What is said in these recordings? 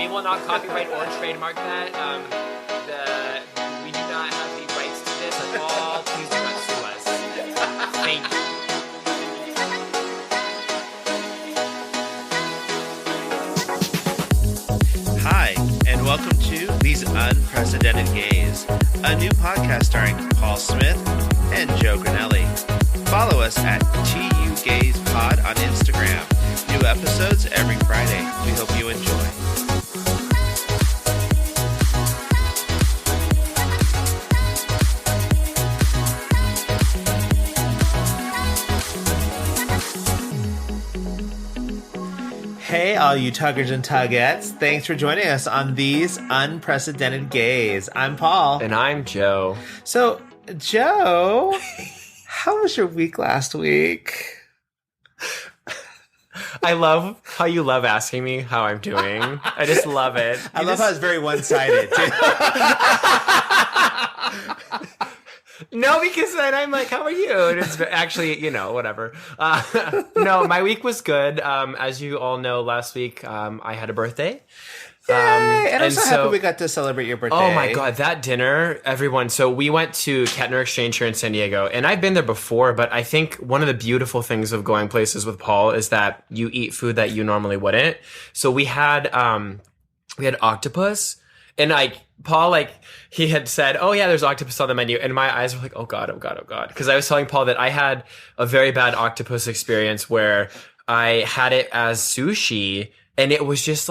We will not copyright or trademark that. We do not have the rights to this at all. Please do not sue us. Thank you. Hi, and welcome to These Unprecedented Gays, a new podcast starring Paul Smith and Joe Granelli. Follow us at tugayspod on Instagram. New episodes every Friday. We hope you enjoy. Hey, all you tuggers and tuggettes. Thanks for joining us on These Unprecedented Gays. I'm Paul. And I'm Joe. So, Joe, how was your week last week? I love how you love asking me how I'm doing. I just love it. I love how it's very one-sided, too. No, because then I'm like, how are you? And it's actually, whatever. No, my week was good. As you all know, last week I had a birthday. Yay! And I'm so happy we got to celebrate your birthday. Oh my God, that dinner, everyone. So we went to Kettner Exchange here in San Diego, and I've been there before, but I think one of the beautiful things of going places with Paul is that you eat food that you normally wouldn't. So we had octopus, and Paul, he had said, oh yeah, there's octopus on the menu. And my eyes were like, oh God, oh God, oh God. Because I was telling Paul that I had a very bad octopus experience where I had it as sushi and it was just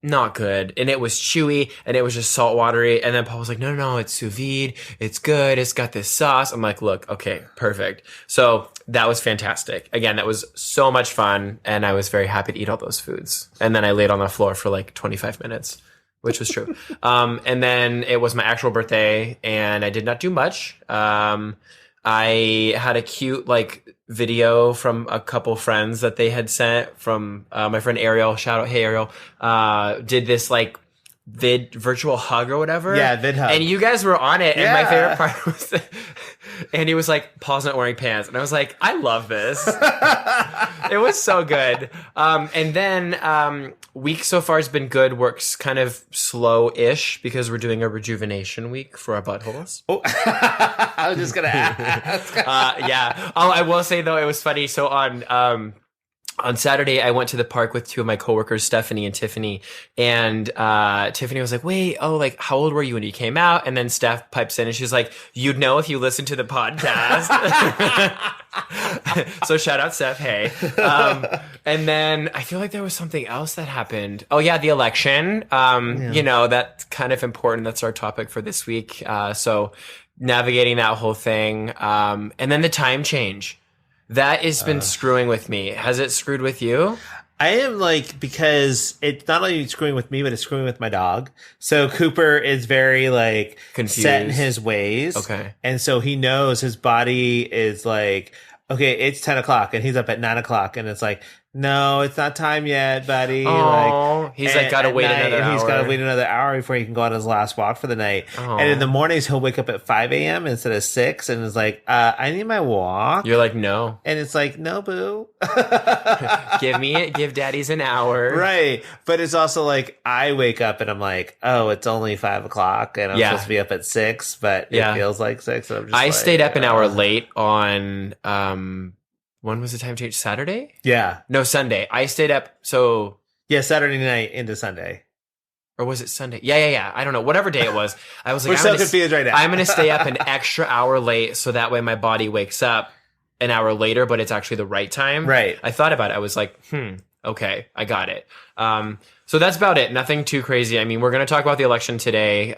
not good. And it was chewy and it was just salt watery. And then Paul was like, no, it's sous vide. It's good. It's got this sauce. I'm like, look, okay, perfect. So that was fantastic. Again, that was so much fun. And I was very happy to eat all those foods. And then I laid on the floor for 25 minutes. Which was true. And then it was my actual birthday and I did not do much. I had a cute video from a couple friends that they had sent from my friend Ariel. Shout out, hey Ariel. Did this virtual hug or whatever. Yeah, vid hug. And you guys were on it. And my favorite part was and he was like, Paul's not wearing pants. And I was like, I love this. It was so good. And then week so far has been good. Work's kind of slow-ish because we're doing a rejuvenation week for our buttholes. Oh, I was just going to ask. Yeah. Oh, I will say, though, it was funny. So on Saturday, I went to the park with two of my coworkers, Stephanie and Tiffany, and Tiffany was like, wait, how old were you when you came out? And then Steph pipes in and she's like, you'd know if you listened to the podcast. So shout out Steph, hey. And then I feel like there was something else that happened. Oh yeah, the election. That's kind of important. That's our topic for this week. So navigating that whole thing. And then the time change. That has been screwing with me. Has it screwed with you? I am because it's not only screwing with me, but it's screwing with my dog. So Cooper is very confused, set in his ways. Okay. And so he knows his body is okay, it's 10 o'clock and he's up at 9 o'clock and it's no, it's not time yet, buddy. Oh, he's gotta wait another hour. He's gotta wait another hour before he can go on his last walk for the night. Oh. And in the mornings, he'll wake up at 5 a.m. instead of 6 and is I need my walk. You're like, no. And it's no, boo. Give daddies an hour. Right. But it's also I wake up and I'm oh, it's only 5 o'clock and I'm supposed to be up at 6, but it feels like 6. And I'm just I stayed up an hour late on, when was the time change? Saturday? Yeah. No, Sunday. I stayed up, so... Yeah, Saturday night into Sunday. Or was it Sunday? Yeah. I don't know. Whatever day it was. I was like, We're so confused right now. I'm going to stay up an extra hour late so that way my body wakes up an hour later, but it's actually the right time. Right. I thought about it. I was like, okay, I got it. So that's about it. Nothing too crazy. I mean, we're going to talk about the election today,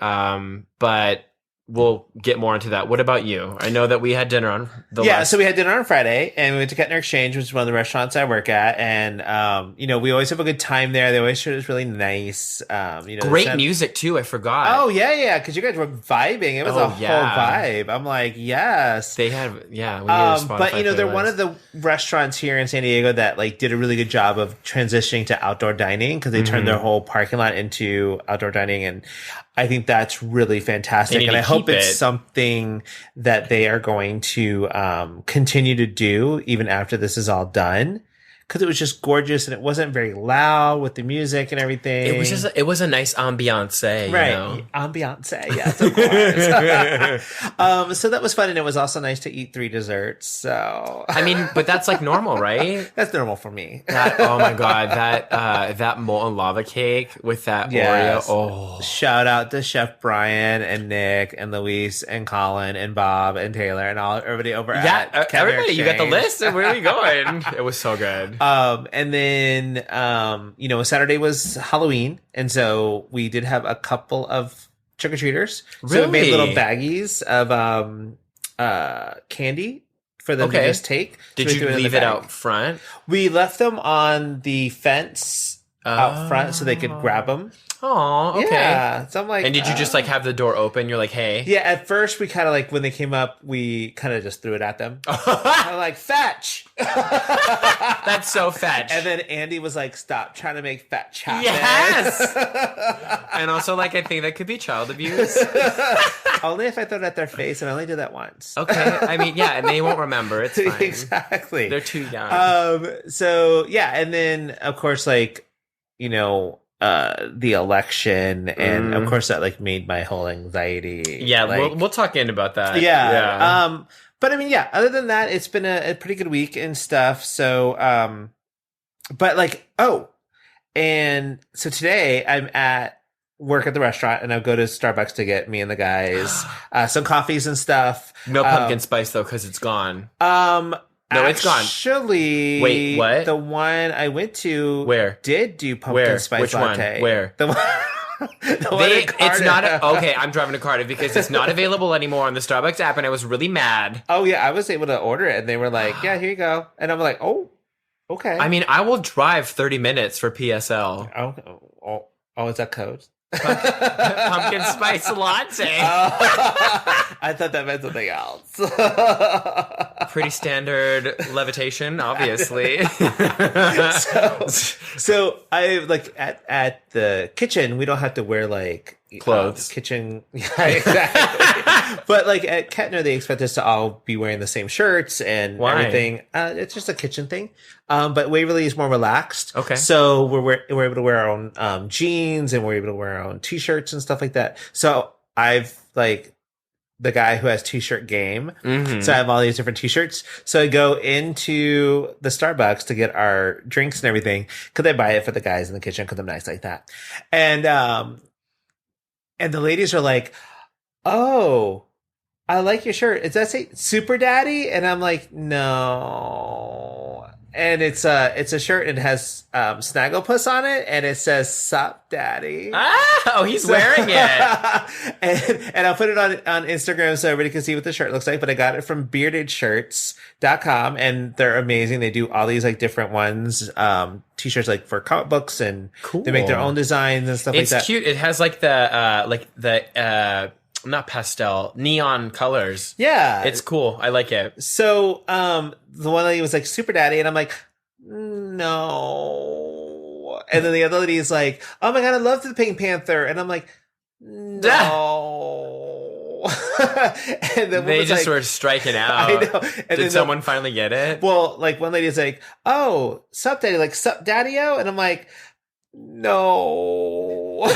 but... we'll get more into that. What about you? I know that we had dinner on so we had dinner on Friday and we went to Kettner Exchange, which is one of the restaurants I work at. And, we always have a good time there. They always treat us really nice. Great music too. I forgot. Oh yeah. Cause you guys were vibing. It was a whole vibe. I'm like, yes. They have, we need a Spotify but they're playlist. one of the restaurants here in San Diego that did a really good job of transitioning to outdoor dining because they turned their whole parking lot into outdoor dining. And I think that's really fantastic. And I hope it's something that they are going to continue to do even after this is all done. because it was just gorgeous and it wasn't very loud with the music and everything. It was a nice ambiance, right? You know? Ambiance, yes, of course. So that was fun, and it was also nice to eat 3 desserts. So I mean, but that's like normal, right? That's normal for me. Oh my god, that molten lava cake with that Oreo. Oh, shout out to Chef Brian and Nick and Luis and Colin and Bob and Taylor and everybody over at everybody. You got the list. Where are we going? It was so good. And then Saturday was Halloween, and so we did have a couple of trick or treaters. Really? So we made little baggies of candy for them to just take. Did you leave it out front? We left them on the fence out front so they could grab them. Oh, okay. Yeah. So I'm like, and did you just like have the door open? You're like, hey. Yeah. At first, we kind of like when they came up, we kind of just threw it at them. I'm like, fetch. That's so fetch. And then Andy was like, stop trying to make fetch happen. Yes. And also, like, I think that could be child abuse. Only if I throw it at their face, and I only did that once. Okay. I mean, yeah, and they won't remember. It's fine. Exactly. They're too young. So yeah, and then of course, like, the election, and of course that like made my whole anxiety. Yeah, like, we'll talk in about that. Yeah. But I mean, yeah, other than that, it's been a pretty good week and stuff. So, but like, and so today I'm at work at the restaurant, and I'll go to Starbucks to get me and the guys some coffees and stuff. No pumpkin spice though, because it's gone. No, it's gone. Actually, wait, what? The one I went to did do pumpkin spice Which latte. One? Where? The one. It's not okay. I'm driving to Cardiff because it's not available anymore on the Starbucks app, and I was really mad. Oh yeah, I was able to order it, and they were like, "Yeah, here you go," and I'm like, "Oh, okay." I mean, I will drive 30 minutes for PSL. Oh, is that code? Pumpkin spice latte. I thought that meant something else. Pretty standard levitation, obviously. so I like at the kitchen, we don't have to wear like clothes. Kitchen, yeah, exactly. But like at Kettner, they expect us to all be wearing the same shirts and everything. It's just a kitchen thing. But Waverly is more relaxed. Okay. So we're able to wear our own jeans, and we're able to wear our own t-shirts and stuff like that. So I've like the guy who has t-shirt game. Mm-hmm. So I have all these different t-shirts. So I go into the Starbucks to get our drinks and everything, because I buy it for the guys in the kitchen because I'm nice like that. And the ladies are like, "Oh, I like your shirt. Does that say Super Daddy?" And I'm like, "No." And it's a shirt, and it has Snagglepuss on it, and it says "Sup Daddy." Oh, he's wearing it. and I'll put it on Instagram so everybody can see what the shirt looks like. But I got it from beardedshirts.com, and they're amazing. They do all these like different ones, t-shirts like for comic books, and they make their own designs and stuff like that. It's cute. It has like the not pastel, neon colors. Yeah. It's cool. I like it. So, the one lady was like, "Super Daddy," and I'm like, "No." And then the other lady is like, "Oh my God, I love the Pink Panther." And I'm like, "No." And then they just were striking out. I know. And did someone finally get it? Well, like one lady is like, "Oh, Sup Daddy," like "Sup Daddy-o?" And I'm like, "No."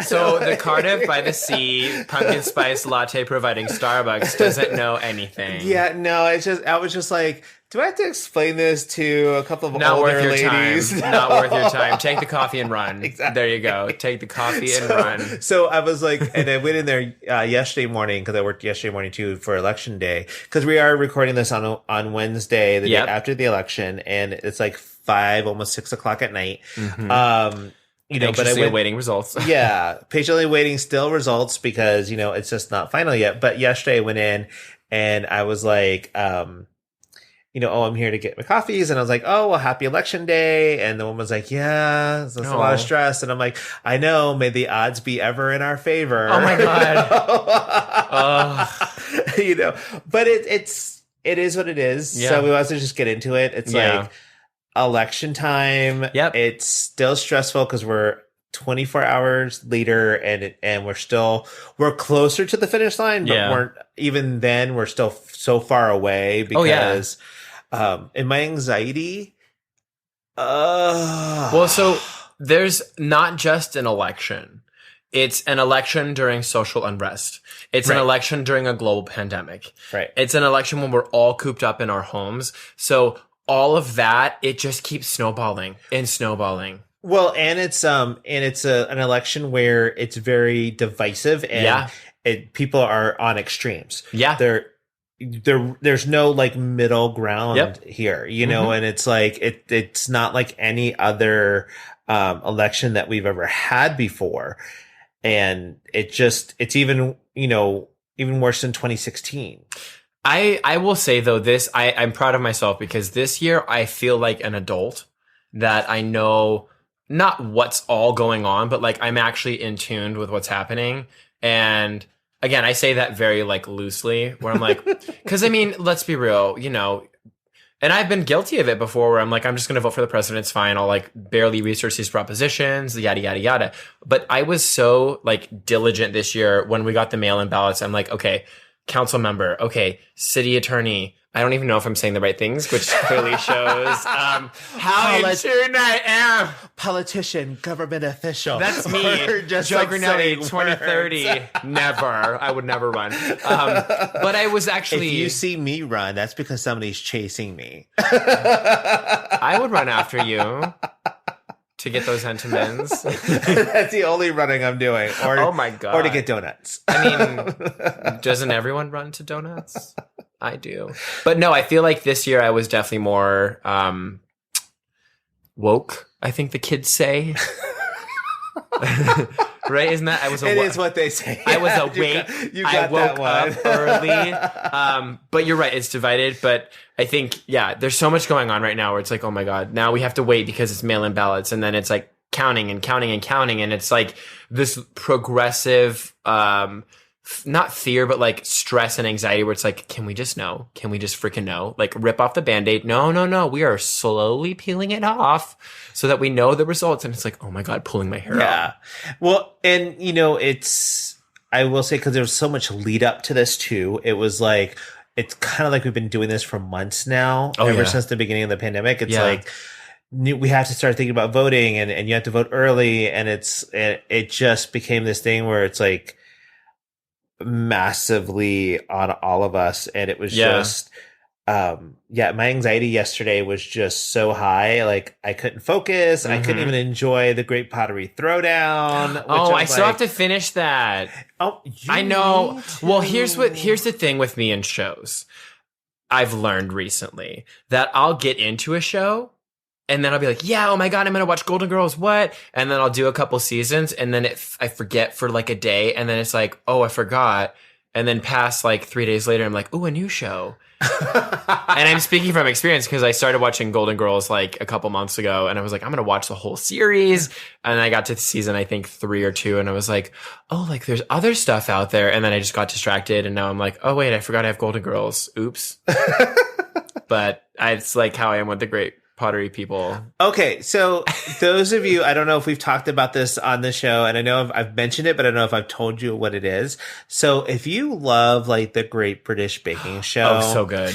So the Cardiff by the Sea pumpkin spice latte providing Starbucks doesn't know anything. Yeah, no, I was just like, do I have to explain this to a couple of older ladies? Not worth your time. Take the coffee and run. Exactly. There you go. Take the coffee and run. So I was like, and I went in there yesterday morning, because I worked yesterday morning too for election day, because we are recording this on Wednesday, the day after the election, and it's like 5, almost 6 o'clock at night. Mm-hmm. But I went awaiting results. Yeah, patiently waiting still results, because it's just not final yet. But yesterday I went in, and I was like, "Oh, I'm here to get my coffees," and I was like, "Oh, well, happy election day." And the woman was like, "Yeah, that's a lot of stress," and I'm like, "I know, may the odds be ever in our favor." Oh my God. But it is what it is. Yeah. So we want to just get into it. It's like election time. Yep. It's still stressful because we're 24 hours later, and we're closer to the finish line, but we're still so far away, because And my anxiety, Well, so there's not just an election. It's an election during social unrest. It's an election during a global pandemic. Right. It's an election when we're all cooped up in our homes. So all of that, it just keeps snowballing and snowballing. Well, and it's an election where it's very divisive and people are on extremes. Yeah. There's no like middle ground here, you know, and it's like it's not like any other election that we've ever had before. And it's even, you know, even worse than 2016. I will say though, I'm proud of myself because this year I feel like an adult that I know not what's all going on, but like I'm actually in tune with what's happening. And again, I say that very like loosely where I'm like, cause I mean, let's be real, you know, and I've been guilty of it before where I'm like, I'm just going to vote for the president. It's fine. I'll like barely research these propositions, yada, yada, yada. But I was so like diligent this year when we got the mail-in ballots. I'm like, okay, council member. Okay. City attorney. I don't even know if I'm saying the right things, which clearly shows how in tune I am. Politician, government official. That's me. Just Joe like Granelli, 2030. Never. I would never run. But I was actually... If you see me run, that's because somebody's chasing me. I would run after you to get those sentiments. That's the only running I'm doing. Or, oh my God. Or to get donuts. I mean, doesn't everyone run to donuts? I do. But no, I feel like this year I was definitely more woke, I think the kids say. Right? Isn't that? It is what they say. I was awake. I woke up early. But you're right. It's divided. But I think, there's so much going on right now where it's like, oh my God, now we have to wait because it's mail-in ballots. And then it's like counting and counting and counting. And it's like this progressive, not fear, but like stress and anxiety where it's like, can we just know? Can we just freaking know? Like rip off the Band-Aid. No. We are slowly peeling it off so that we know the results. And it's like, oh my God, pulling my hair out. Well, and you know, I will say, cause there was so much lead up to this too. It was like, it's kind of like we've been doing this for months now, ever since the beginning of the pandemic. It's like, we have to start thinking about voting and you have to vote early. And it just became this thing where it's like, massively on all of us, and it was just my anxiety yesterday was just so high, like I couldn't focus. I couldn't even enjoy the Great Pottery Throwdown. I still have to finish that. I know. Well, here's the thing with me and shows. I've learned recently that I'll get into a show and then I'll be like, oh my God, I'm going to watch Golden Girls. What? And then I'll do a couple seasons and then I forget for like a day. And then it's like, oh, I forgot. And then past like 3 days later, I'm like, ooh, a new show. And I'm speaking from experience because I started watching Golden Girls like a couple months ago. And I was like, I'm going to watch the whole series. And I got to season, I think 3 or 2. And I was like, oh, like there's other stuff out there. And then I just got distracted. And now I'm like, oh, wait, I forgot I have Golden Girls. Oops. But it's like how I am with the Great Pottery people. Okay, so those of you, I don't know if we've talked about this on the show, and I know I've mentioned it, but I don't know if I've told you what it is. So if you love like the Great British Baking Show, oh, so good.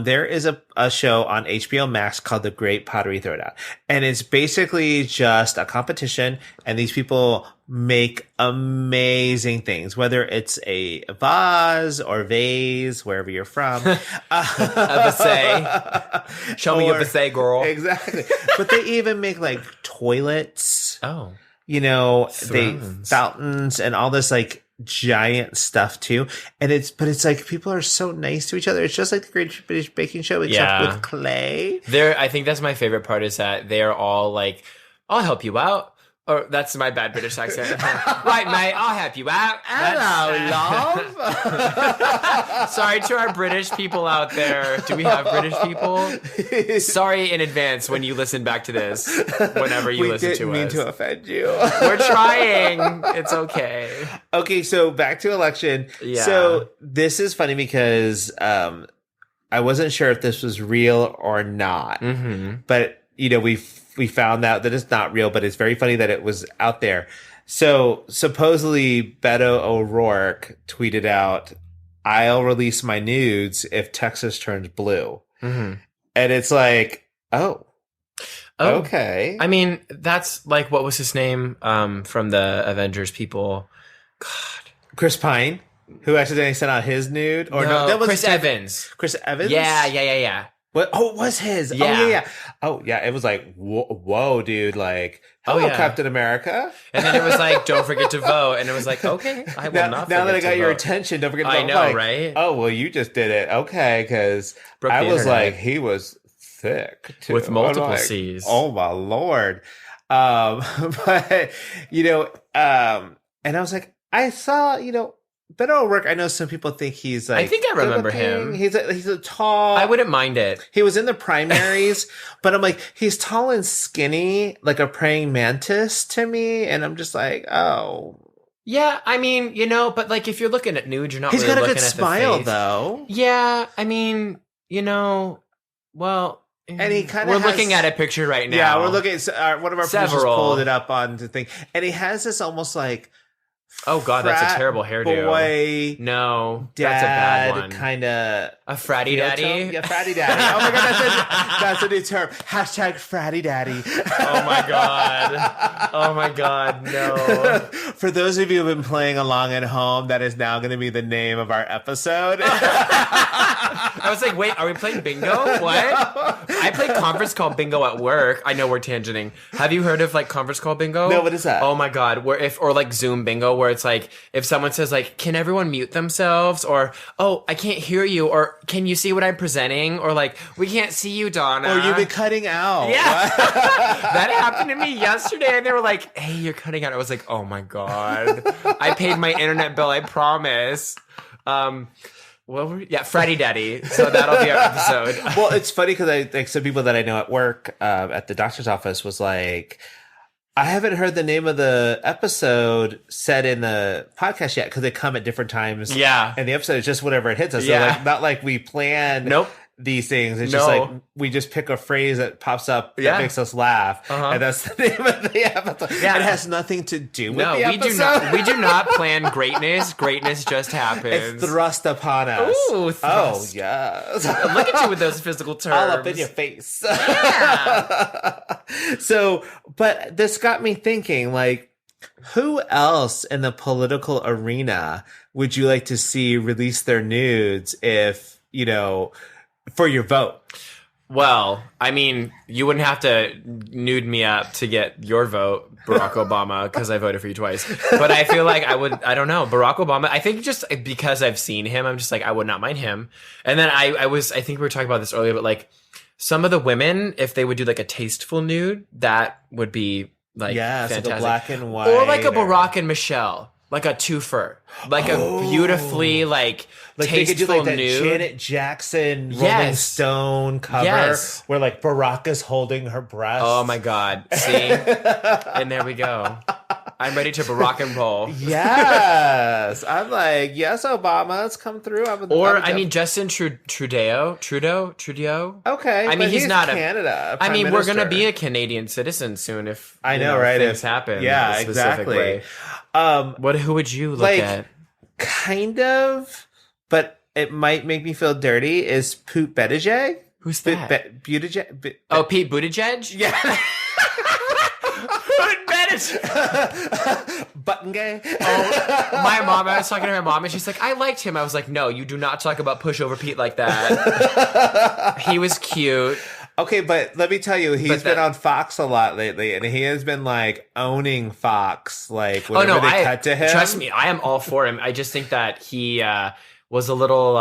There is a show on HBO Max called The Great Pottery Throwdown, and it's basically just a competition, and these people make amazing things, whether it's a vase or vase, wherever you're from. A vase. Show me your vase, girl. Exactly. But they even make like toilets. Oh. You know, Thrones. Fountains and all this like giant stuff too. And it's like people are so nice to each other. It's just like the Great British Baking Show, except with clay. I think that's my favorite part is that they're all like, I'll help you out. Or that's my bad British accent. Right, mate, I'll help you out. Hello, love. Sorry to our British people out there. Do we have British people? Sorry in advance when you listen back to this, whenever you listen to us. We didn't mean to offend you. We're trying. It's okay. Okay, so back to election. Yeah. So this is funny because I wasn't sure if this was real or not. Mm-hmm. But, you know, we found out that it's not real, but it's very funny that it was out there. So supposedly Beto O'Rourke tweeted out, I'll release my nudes if Texas turns blue. Mm-hmm. And it's like, oh, Oh, okay. I mean, that's like, what was his name from the Avengers people? God. Chris Pine, who accidentally sent out his nude. Or no, that was Chris Evans. Chris Evans? Yeah. What? Oh, it was his. Yeah. Oh, yeah. Oh, yeah. It was like, whoa, dude. Like, hello, Captain America. And then it was like, don't forget to vote. And it was like, okay, I will not forget now that I got your vote. attention, don't forget to vote. I know, like, right? Oh, well, you just did it. Okay, because I was like, he was thick too. With multiple like, C's. Oh, my Lord. But, and I was like, I saw, Beto O'Rourke, I know some people think he's like... I think I remember him. He's a tall... I wouldn't mind it. He was in the primaries, but I'm like, he's tall and skinny, like a praying mantis to me, and I'm just like, oh... Yeah, I mean, but like if you're looking at nude, you're not he's really looking at got a the good smile, face. though. Yeah, I mean, well... And he kind of We're looking at a picture right now. Yeah, we're looking at... one of our producers pulled it up on the thing, and he has this almost like... Oh God, that's a terrible hairdo. Boy, no, dad, that's a bad one. Kind of a fratty daddy. Yeah, fratty daddy. Oh my God, that's a new term. Hashtag fratty daddy. Oh my God, no. For those of you who've been playing along at home, that is now going to be the name of our episode. I was like, wait, are we playing bingo? What? I played conference call bingo at work. I know we're tangenting. Have you heard of like conference call bingo? No, what is that? Oh my God, or like Zoom bingo, where it's like if someone says like, can everyone mute themselves, or oh, I can't hear you, or can you see what I'm presenting, or like we can't see you, Donna, or you've been cutting out. Yeah, that happened to me yesterday, and they were like, hey, you're cutting out. I was like, oh my God, I paid my internet bill, I promise. Fratty Daddy. So that'll be our episode. Well, it's funny because some people that I know at work, at the doctor's office, was like, I haven't heard the name of the episode said in the podcast yet because they come at different times. Yeah, and the episode is just whatever it hits us. Yeah. So like, not like we plan. Nope. These things. It's just like we just pick a phrase that pops up that makes us laugh, and that's the name of the episode. Yeah. It has nothing to do with the episode. We do not plan greatness. Greatness just happens. It's thrust upon us. Ooh, thrust. Oh yes. Look at you with those physical terms. All up in your face. Yeah. So, but this got me thinking, like, who else in the political arena would you like to see release their nudes if, for your vote? Well, I mean, you wouldn't have to nude me up to get your vote, Barack Obama, because I voted for you twice. But I feel like I don't know, Barack Obama, I think just because I've seen him, I'm just like, I would not mind him. And then I think we were talking about this earlier, but like some of the women, if they would do like a tasteful nude, that would be like fantastic. Like a black and white. Or like a Barack and Michelle. Like a twofer, like a beautifully like tasteful they could do like that nude. Janet Jackson Rolling Stone cover where like Barack is holding her breast. Oh my God! See, and there we go. I'm ready to Barack and roll. Yes, I'm like, yes, Obama, let's come through. Justin Trudeau. Okay, I mean, he's not Canada. I mean, we're gonna be a Canadian citizen soon if I know, right? Things happen. Yeah, exactly. Who would you look at? Kind of, but it might make me feel dirty. Is Pete Buttigieg? Who's that? Buttigieg. Pete Buttigieg? Yeah. Pete Buttigieg. Button gay. My mom. I was talking to my mom, and she's like, "I liked him." I was like, "No, you do not talk about pushover Pete like that. He was cute." Okay, but let me tell you, he's been on Fox a lot lately, and he has been like owning Fox, like whenever they cut to him. Trust me, I am all for him. I just think that he was a little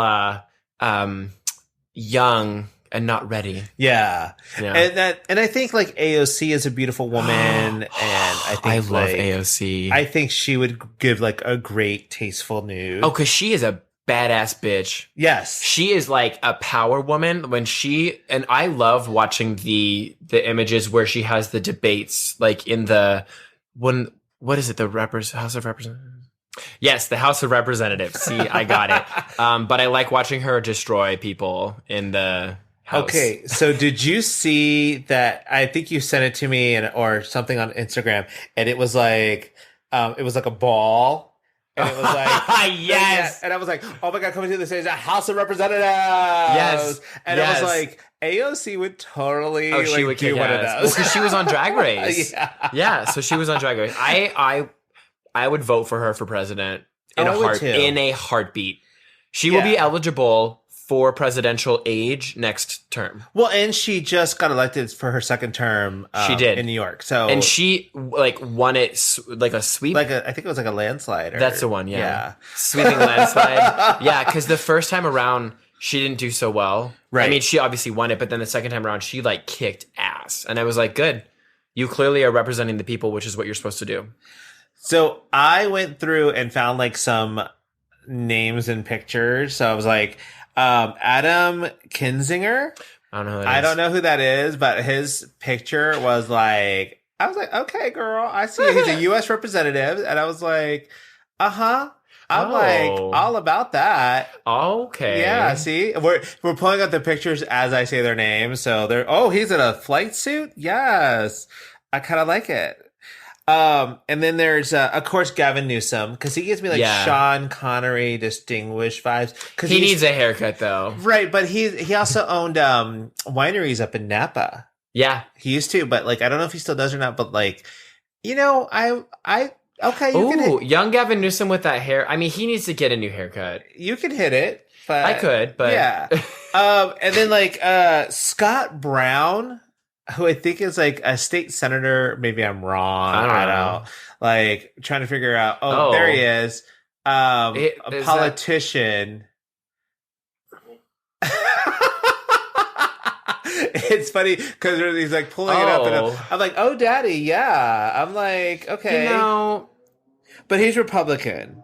young and not ready. Yeah. And I think like AOC is a beautiful woman, and I think I love AOC. I think she would give like a great tasteful nude. Oh, because she is a badass bitch. Yes. She is like a power woman and I love watching the images where she has the debates like in the what is it? The House of Representatives. Yes, the House of Representatives. See, I got it. But I like watching her destroy people in the house. Okay, so did you see that? I think you sent it to me or something on Instagram, and it was like a ball. And it was like, yes. And I was like, oh my God, coming to the stage, a House of Representatives. Yes. And I was like, AOC would totally she would do one of those. Because she was on Drag Race. Yeah. So she was on Drag Race. I would vote for her for president in a heartbeat. She will be eligible for presidential age next term. Well, and she just got elected for her second term. She did in New York. So, and she won it like a sweep. I think it was like a landslide. That's the one. Yeah. Sweeping landslide. Yeah, because the first time around she didn't do so well. Right. I mean, she obviously won it, but then the second time around she kicked ass, and I was like, good. You clearly are representing the people, which is what you're supposed to do. So I went through and found some names and pictures. So I was like, Adam Kinzinger. I don't know who that is, but his picture was I was like, okay, girl, I see it. He's a U.S. representative. And I was like, I'm all about that. Okay. Yeah, see? We're pulling up the pictures as I say their names. So he's in a flight suit? Yes. I kind of like it. And then there's, of course, Gavin Newsom, because he gives me Sean Connery distinguished vibes. Cause he needs a haircut though. Right. But he also owned, wineries up in Napa. Yeah. He used to, but I don't know if he still does or not, but okay. Young Gavin Newsom with that hair. I mean, he needs to get a new haircut. You can hit it, but I could, but yeah. And then Scott Brown, who I think is a state senator. Maybe I'm wrong. I don't know. Trying to figure out. There he is. A politician. It's funny because he's pulling it up, and I'm like, oh, daddy, yeah. I'm like, okay, but he's Republican.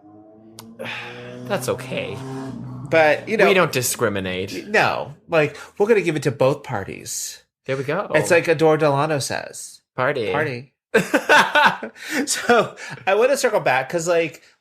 That's okay. But we don't discriminate. No, we're gonna give it to both parties. There we go. It's like Adore Delano says. Party. So I want to circle back because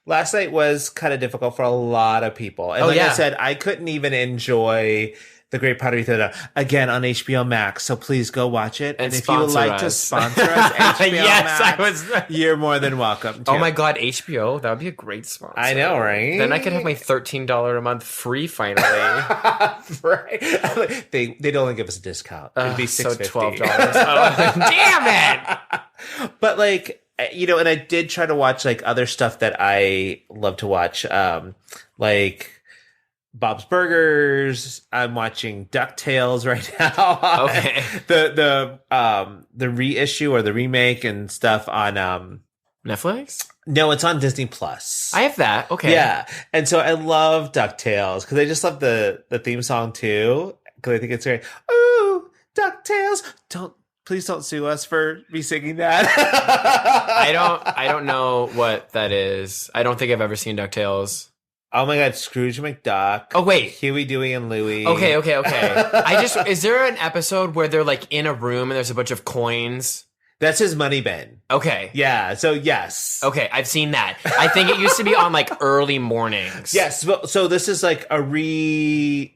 last night was kind of difficult for a lot of people. And I said, I couldn't even enjoy The Great Pottery Theater again on HBO Max. So please go watch it. And if you would like to sponsor us, HBO Max, you're more than welcome to. Oh my God, HBO. That would be a great sponsor. I know, right? Then I could have my $13 a month free finally. Right. They'd only give us a discount. It'd be $6.50. So $12. Damn it. But and I did try to watch other stuff that I love to watch. Bob's Burgers. I'm watching DuckTales right now. Okay. The reissue or the remake and stuff on Netflix? No, it's on Disney Plus. I have that. Okay. Yeah. And so I love DuckTales because I just love the theme song too. Because I think it's great. Ooh, DuckTales. Please don't sue us for me singing that. I don't know what that is. I don't think I've ever seen DuckTales. Oh my God, Scrooge McDuck. Oh wait, Huey, Dewey, and Louie. Okay. Is there an episode where they're in a room and there's a bunch of coins? That's his money bin. Okay. Yeah. So yes. Okay, I've seen that. I think it used to be on early mornings. Yes. So this is a reissuing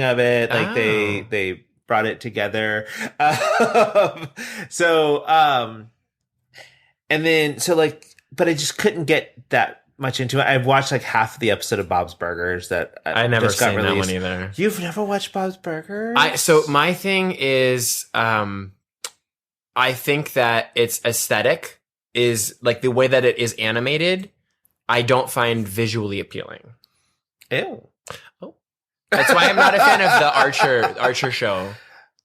of it. They brought it together. But I just couldn't get that much into it. I've watched like half the episode of Bob's Burgers that I never just got seen released. that one either. You've never watched Bob's Burgers? So my thing is, I think that its aesthetic is like the way that it is animated. I don't find visually appealing. Ew. Oh, that's why I'm not a fan of the Archer show.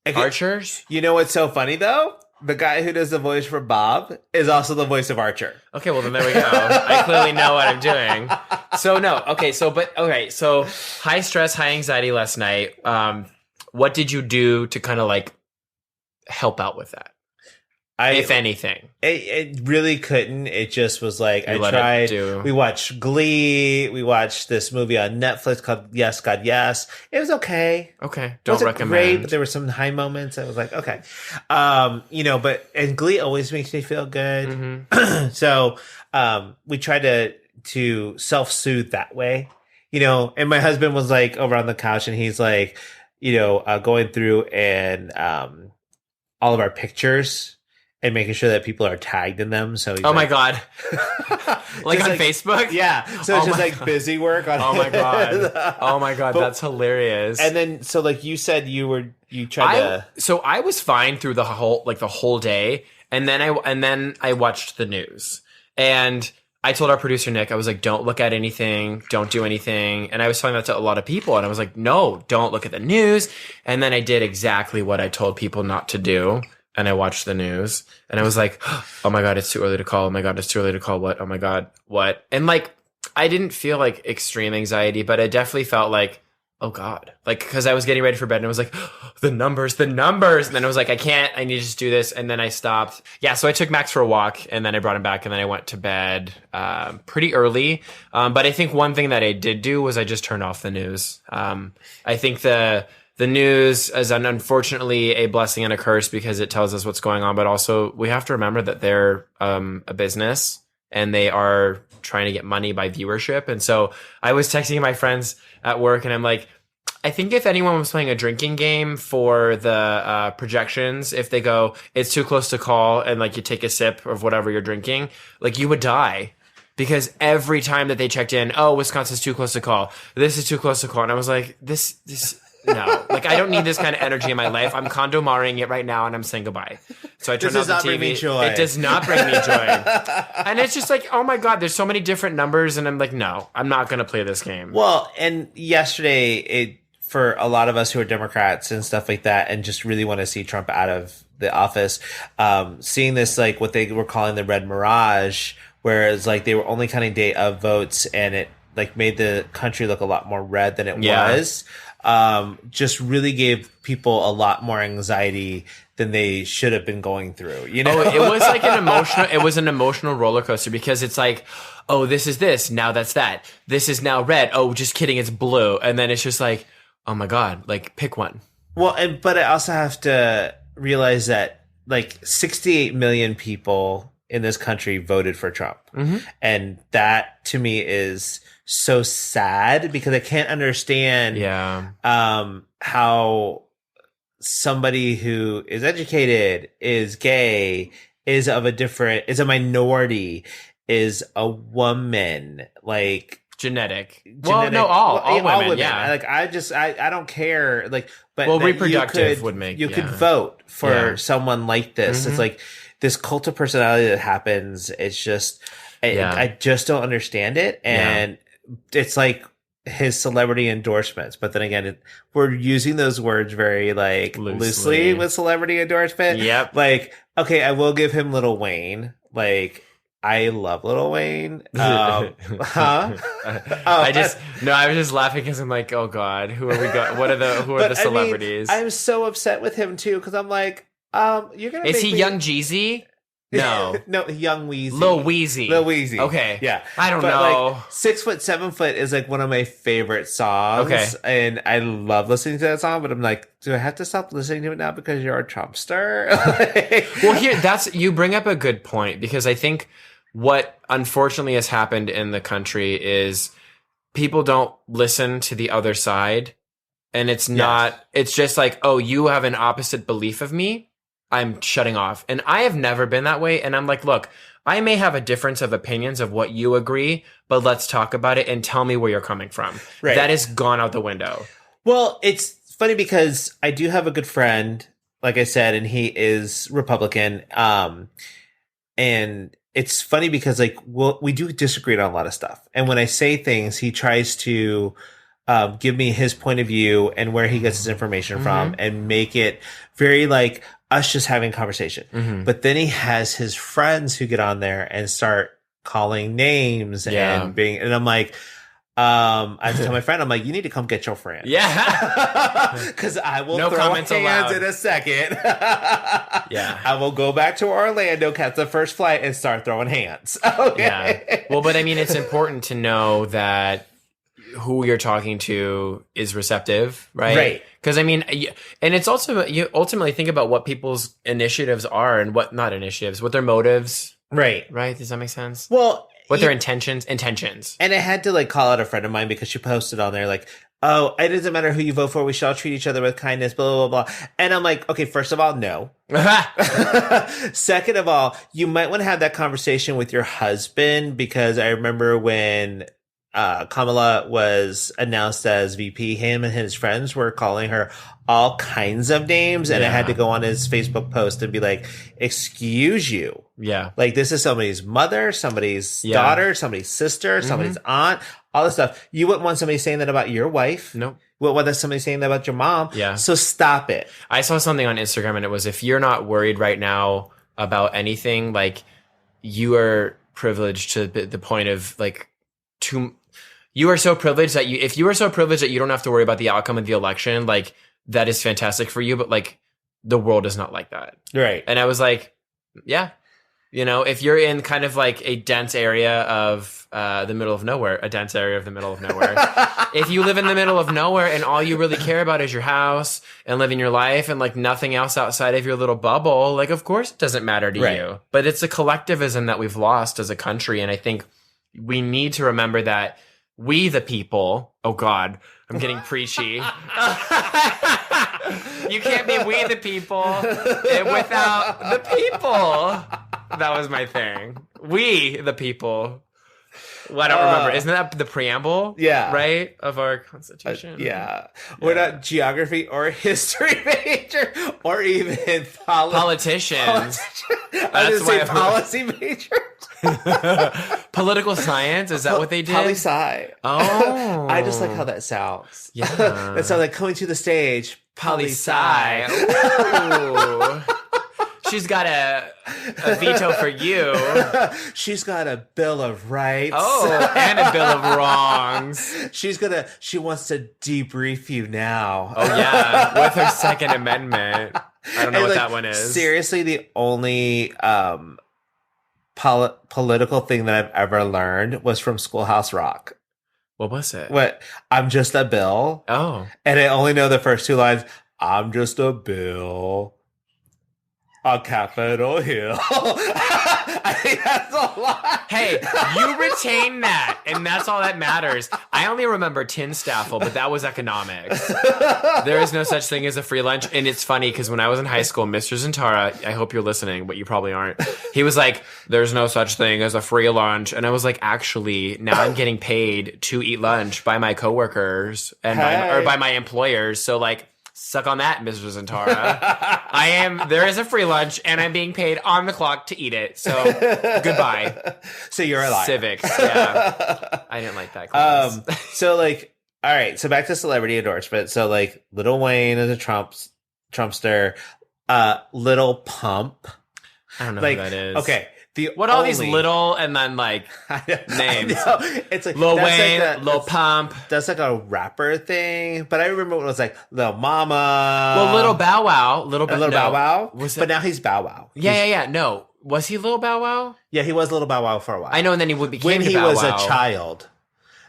Okay. Archers. You know what's so funny though? The guy who does the voice for Bob is also the voice of Archer. Okay, well then there we go. I clearly know what I'm doing. So high stress, high anxiety last night. What did you do to kind of like help out with that? If anything, it really couldn't. It just was like I tried. We watched Glee. We watched this movie on Netflix called Yes, God, Yes. It was okay. Okay, don't recommend. Great, but there were some high moments. I was like, okay, and Glee always makes me feel good. Mm-hmm. So we tried to self-soothe that way, And my husband was like over on the couch, and he's like, going through and all of our pictures. and making sure that people are tagged in them. So oh my God. Like on Facebook? Yeah. So it's just like God. busy work on Oh my God. Oh my God. That's hilarious. And then, so like you said, you tried to. So I was fine through the whole day. And then I watched the news, and I told our producer, Nick, I was like, don't look at anything. Don't do anything. And I was telling that to a lot of people, and I was like, no, don't look at the news. And then I did exactly what I told people not to do. And I watched the news, and I was like, oh my God, it's too early to call. Oh my God, it's too early to call. What? Oh my God, what? And like, I didn't feel like extreme anxiety, but I definitely felt like, oh God, like, cause I was getting ready for bed and I was like, the numbers. And then I was like, I need to just do this. And then I stopped. Yeah. So I took Max for a walk, and then I brought him back, and then I went to bed, pretty early. But I think one thing that I did do was I just turned off the news. I think the news is unfortunately a blessing and a curse because it tells us what's going on, but also we have to remember that they're, a business, and they are trying to get money by viewership. And so I was texting my friends at work, and I'm like, I think if anyone was playing a drinking game for the projections, if they go, it's too close to call, and like you take a sip of whatever you're drinking, like you would die. Because every time that they checked in, oh, Wisconsin's too close to call. This is too close to call. And I was like, this no, like I don't need this kind of energy in my life. I'm condomaring it right now, and I'm saying goodbye. So I turned off the TV. Bring me joy. It does not bring me joy. And it's just like, oh my God, there's so many different numbers, and I'm like, no, I'm not going to play this game. Well, and yesterday, for a lot of us who are Democrats and stuff like that, and just really want to see Trump out of the office, seeing this, like what they were calling the red mirage, whereas like they were only counting day of votes, and it like made the country look a lot more red than it was. Just really gave people a lot more anxiety than they should have been going through, you know? Oh, it was an emotional roller coaster, because it's like, oh, this is this, now that's that. This is now red. Oh, just kidding, it's blue. And then it's just like, oh my God, like pick one. Well, but I also have to realize that like 68 million people in this country voted for Trump. Mm-hmm. And that to me is so sad, because I can't understand how somebody who is educated, is gay, is a minority, is a woman, like genetic. Well, no, all women. Yeah. Like I don't care. Like, but reproductive would make you could vote for someone like this. Mm-hmm. It's like this cult of personality that happens. It's just I just don't understand it, and it's like his celebrity endorsements. But then again, we're using those words very like loosely with celebrity endorsement. Yep. Like, okay, I will give him Lil Wayne. Like, I love Lil Wayne. I was just laughing because I'm like, oh God, who are we got? Who are the celebrities? I'm so upset with him too, because I'm like, you're gonna. Is he Young Jeezy? No, no, Young Weezy, Lil Weezy. Okay, yeah, I don't know. Like, 6 Foot 7 Foot is like one of my favorite songs. Okay, and I love listening to that song. But I'm like, do I have to stop listening to it now because you're a Trumpster? Well, you bring up a good point, because I think what unfortunately has happened in the country is people don't listen to the other side, and it's not. It's just like, oh, you have an opposite belief of me, I'm shutting off. And I have never been that way. And I'm like, look, I may have a difference of opinions of what you agree, but let's talk about it and tell me where you're coming from. Right. That has gone out the window. Well, it's funny because I do have a good friend, like I said, and he is Republican. And it's funny because like, we do disagree on a lot of stuff. And when I say things, he tries to give me his point of view and where he gets his information from, and make it very like us just having conversation. Mm-hmm. But then he has his friends who get on there and start calling names and I'm like, I tell my friend, I'm like, you need to come get your friend. Yeah. Cause I will throw hands allowed in a second. Yeah. I will go back to Orlando, catch the first flight, and start throwing hands. Okay. Yeah. Well, but I mean, it's important to know that who you're talking to is receptive, right? Right. Because I mean, and it's also, you ultimately think about what people's initiatives are and what their motives. Right. Right. Does that make sense? Well, what their intentions. And I had to like call out a friend of mine because she posted on there like, oh, it doesn't matter who you vote for. We should all treat each other with kindness, blah, blah, blah. And I'm like, okay, first of all, no. Second of all, you might want to have that conversation with your husband, because I remember when Kamala was announced as VP, him and his friends were calling her all kinds of names, and I had to go on his Facebook post and be like, excuse you. Yeah. Like, this is somebody's mother, somebody's daughter, somebody's sister, somebody's aunt, all this stuff. You wouldn't want somebody saying that about your wife. Nope. You wouldn't want somebody saying that about your mom. Yeah. So stop it. I saw something on Instagram, and it was, if you're not worried right now about anything, like, you are privileged to the point of, like, you are so privileged that if you are so privileged that you don't have to worry about the outcome of the election, like, that is fantastic for you, but, like, the world is not like that. Right. And I was like, yeah, you know, if you're in kind of like a dense area of the middle of nowhere, if you live in the middle of nowhere and all you really care about is your house and living your life and, like, nothing else outside of your little bubble, like, of course it doesn't matter to you. But it's a collectivism that we've lost as a country. And I think we need to remember that we, the people, oh God, I'm getting preachy. You can't be we the people without the people. That was my thing. We the people. Well, I don't remember. Isn't that the preamble? Yeah. Right? Of our Constitution? Yeah. We're not geography or history major or even politicians. I was going to say policy major. Political science? Is that what they did? Poli-sci. Oh. I just like how that sounds. Yeah. That sounds like coming to the stage. Poli-sci. Ooh. She's got a veto for you. She's got a bill of rights. Oh, and a bill of wrongs. She wants to debrief you now. Oh, yeah. With her Second Amendment. I don't know what that one is. Seriously, the only political thing that I've ever learned was from Schoolhouse Rock. What was it? I'm just a bill. Oh. And I only know the first two lines. I'm just a bill on Capitol Hill. I think that's a lot. Hey, you retain that, and that's all that matters. I only remember tin staffel, but that was economics. There is no such thing as a free lunch. And it's funny because when I was in high school, Mr. Zantara, I hope you're listening, but you probably aren't. He was like, there's no such thing as a free lunch. And I was like, actually, now I'm getting paid to eat lunch by my coworkers and by my employers. So, like, suck on that, Mr. Zantara. There is a free lunch, and I'm being paid on the clock to eat it. So, goodbye. So you're a liar. Civics, yeah. I didn't like that class. So, like, all right, so back to celebrity endorsement. So, like, Lil Wayne is a Trumpster. Lil Pump. I don't know like, who that is. Okay. All these little and then, like, names? It's like Lil Wayne, Lil Pump. That's like a rapper thing. But I remember when it was like Lil Mama. Well, Little Bow Wow. Bow Wow. Was but now he's Bow Wow. Yeah. No. Was he Lil Bow Wow? Yeah, he was Little Bow Wow for a while. I know, and then he became when he Bow was Wow. a child.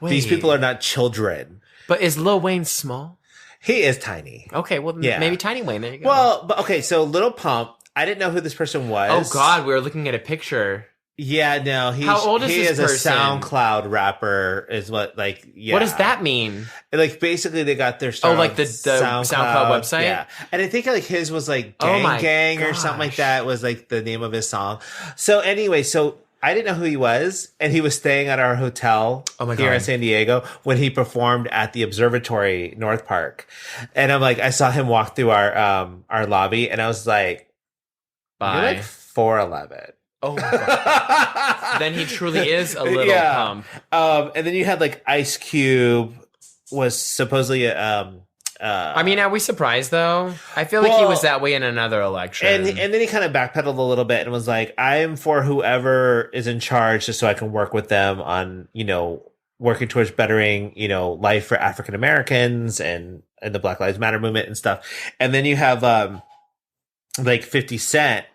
Wait. These people are not children. But is Lil Wayne small? He is tiny. Okay, well, maybe Tiny Wayne. There you go. Well, but okay, so Lil Pump, I didn't know who this person was. Oh, God, we were looking at a picture. Yeah, no, how old is he this is person? A SoundCloud rapper, is what, like, yeah. What does that mean? Like, basically, they got their start. Oh, like the SoundCloud website? Yeah. And I think, like, his was, like, Gang or something like that was, like, the name of his song. So, anyway, I didn't know who he was, and he was staying at our hotel here in San Diego when he performed at the Observatory North Park. And I'm like, I saw him walk through our lobby, and I was like, bye. You're like 4'11". Oh, my God. Then he truly is a little pump. And then you had, like, Ice Cube was supposedly I mean, are we surprised, though? I feel like he was that way in another election. And then he kind of backpedaled a little bit and was like, I'm for whoever is in charge just so I can work with them on, you know, working towards bettering, you know, life for African Americans and the Black Lives Matter movement and stuff. And then you have, like, 50 Cent,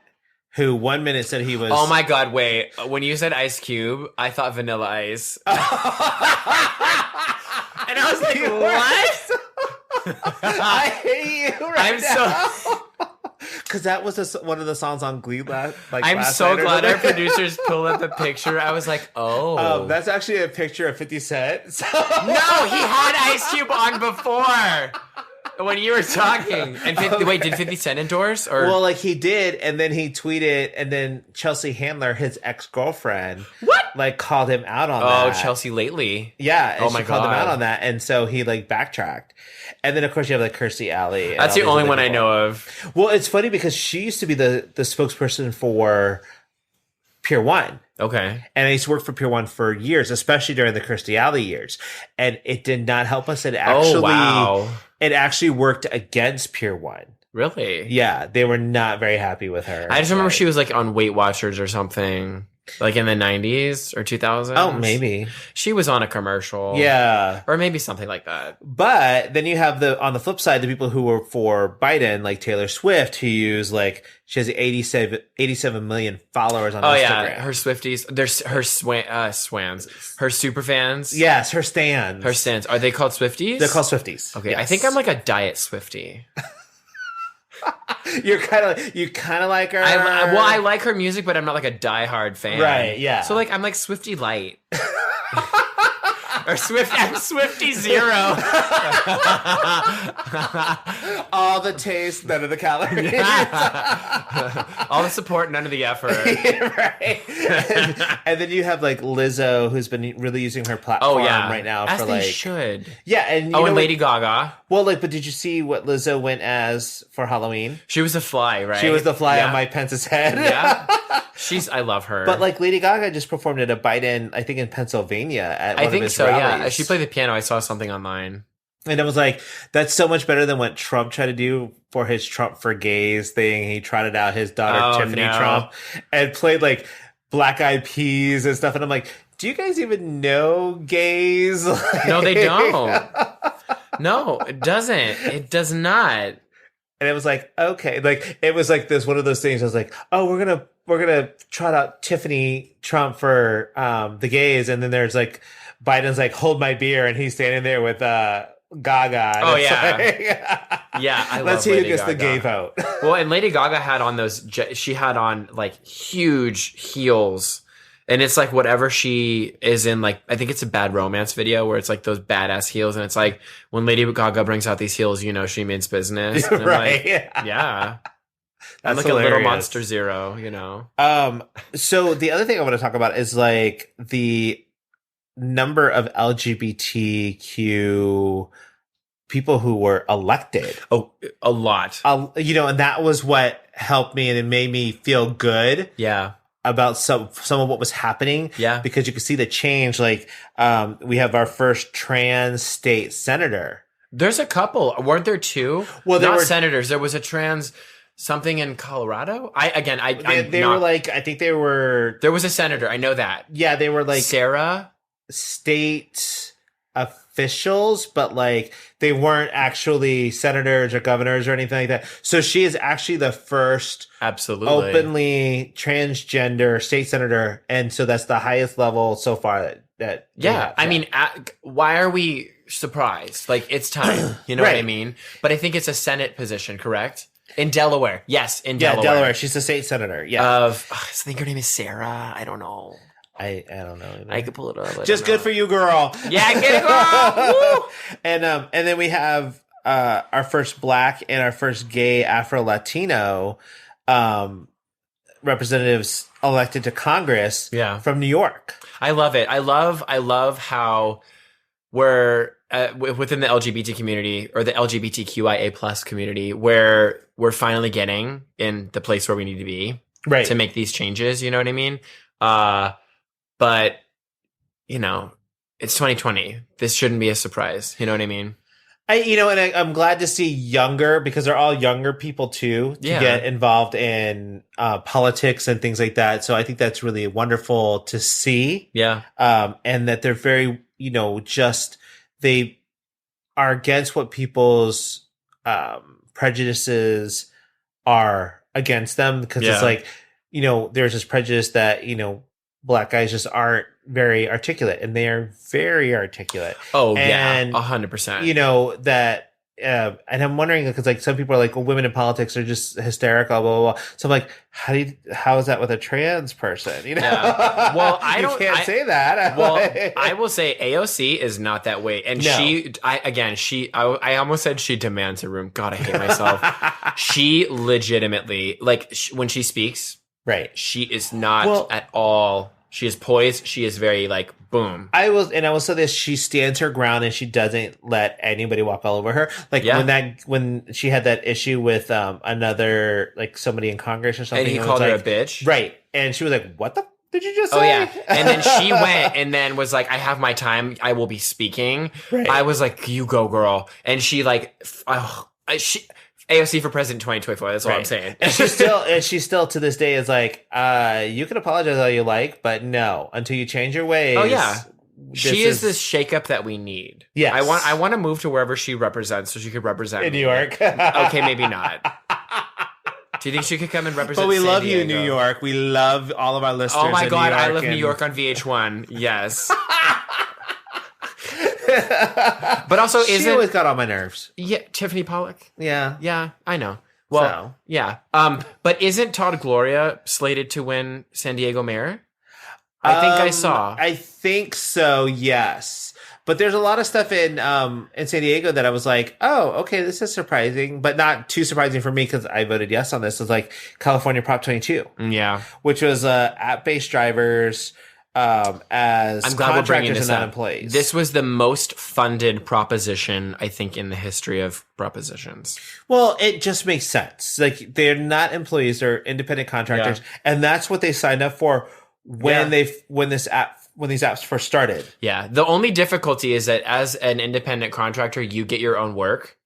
who 1 minute said he was... Oh, my God, wait. When you said Ice Cube, I thought Vanilla Ice. And I was like, what? I hate you right now. because that was one of the songs on Glee last. I'm last so night glad our producers pulled up a picture. I was like, oh, that's actually a picture of 50 Cent. So. No, he had Ice Cube on before. When you were talking. And wait, did 50 Cent endorse? Or? Well, like he did, and then he tweeted, and then Chelsea Handler, his ex-girlfriend, called him out on that. Oh, Chelsea Lately. Yeah, and she called him out on that, and so he backtracked. And then of course you have Kirstie Alley. That's the only one I know of. Well, it's funny because she used to be the spokesperson for Pier 1. Okay. And I used to work for Pier 1 for years, especially during the Kirstie Alley years. And it did not help us. It actually worked against Pier 1. Really? Yeah. They were not very happy with her. I just remember she was on Weight Watchers or something. In the 90s or 2000s? Oh, maybe. She was on a commercial. Yeah. Or maybe something like that. But then you have on the flip side, the people who were for Biden, like Taylor Swift, who use she has 87 million followers on Instagram. Oh, yeah. Her Swifties. There's her swans. Her super fans. Yes, her stans. Her stans. Are they called Swifties? They're called Swifties. Okay. Yes. I think I'm a diet Swiftie. You kind of like her. I like her music, but I'm not a diehard fan. Right? Yeah. So I'm Swiftie Light. Or I'm Swiftie Zero. All the taste, none of the calories. All the support, none of the effort. Right. And then you have Lizzo, who's been really using her platform right now as they should. Yeah, and and Lady Gaga. Well, but did you see what Lizzo went as for Halloween? She was a fly, right? She was the fly on Mike Pence's head. Yeah. I love her. But Lady Gaga just performed at a Biden, I think in Pennsylvania at one of his rallies. Yeah. She played the piano. I saw something online. And it was that's so much better than what Trump tried to do for his Trump for Gays thing. He trotted out his daughter, Tiffany Trump, and played Black Eyed Peas and stuff. And I'm like, do you guys even know gays? No, they don't. No, it doesn't. It does not. And it was okay. It was this one of those things. I was oh, we're gonna trot out Tiffany Trump for the gays. And then there's Biden's hold my beer, and he's standing there with Gaga. Oh yeah. Yeah, I love Let's see Lady who gets Gaga. the gay vote. Well, and Lady Gaga had on she had on huge heels. And it's whatever she is in, I think it's a Bad Romance video where it's those badass heels. And it's when Lady Gaga brings out these heels, she means business. And right. Yeah. I'm That's a little hilarious. Monster Zero, So the other thing I want to talk about is the number of LGBTQ people who were elected. Oh, a lot. And that was what helped me, and it made me feel good. Yeah. About some of what was happening. Yeah. Because you could see the change. We have our first trans state senator. There's a couple. Weren't there two? Well, there not were senators. There was a trans something in Colorado. I think they were. There was a senator. I know that. Yeah, they were Sarah. State officials, but they weren't actually senators or governors or anything like that. So she is actually the first absolutely openly transgender state senator, and so that's the highest level so far that I mean, why are we surprised? It's time. You know right. what I mean? But I think it's a Senate position, correct? In Delaware. Yes, in Delaware. Yeah, Delaware. She's a state senator. Yeah. I think her name is Sarah. I don't know. I don't know either. I could pull it up. Just good for you, girl. Yeah, get it, girl. Woo! And then we have our first Black and our first gay Afro-Latino representatives elected to Congress. Yeah. From New York. I love it. I love how we're within the LGBT community or the LGBTQIA plus community, where we're finally getting in the place where we need to be, right, to make these changes. You know what I mean? But, it's 2020. This shouldn't be a surprise. You know what I mean? I'm glad to see younger, because they're all younger people too, to get involved in politics and things like that. So I think that's really wonderful to see. Yeah. And that they're very, they are against what people's prejudices are against them. Because it's there's this prejudice that, Black guys just aren't very articulate, and they are very articulate. Oh, and, yeah, 100%. That and I'm wondering because like some people are like, well, women in politics are just hysterical, blah blah blah. So I'm like, how is that with a trans person? You know, well, you can't say that. Well, I will say AOC is not that way, and I almost said she demands a room. God, I hate myself. She legitimately when she speaks, right? She is not at all. She is poised. She is very like boom. I will say this: she stands her ground and she doesn't let anybody walk all over her. Like when she had that issue with another like somebody in Congress or something, and he called her a bitch, right? And she was like, "What the did you just say?" Oh yeah, and then she went and then was like, "I have my time. I will be speaking." Right. I was like, "You go, girl," and she like, AOC for president 2024. That's all I'm saying. And she still to this day is like, you can apologize all you like, but no, until you change your ways. Oh yeah, she is this shakeup that we need. Yes, I want to move to wherever she represents, so she could represent in New York. Okay, maybe not. Do you think she could come and represent? But we San love Diego? You, New York. We love all of our listeners. Oh my God, I love New York on VH1. Yes. But also, she always got on my nerves. Yeah, Tiffany Pollack. Yeah, I know. Well, yeah. But isn't Todd Gloria slated to win San Diego mayor? I think I saw. I think so. Yes, but there's a lot of stuff in San Diego that I was like, oh, okay, this is surprising, but not too surprising for me because I voted yes on this. It's like California Prop 22. Yeah, which was app-based drivers. As contractors and not employees. This was the most funded proposition, I think, in the history of propositions. Well, it just makes sense. Like they're not employees; they're independent contractors, and that's what they signed up for when these apps first started. Yeah. The only difficulty is that as an independent contractor, you get your own work,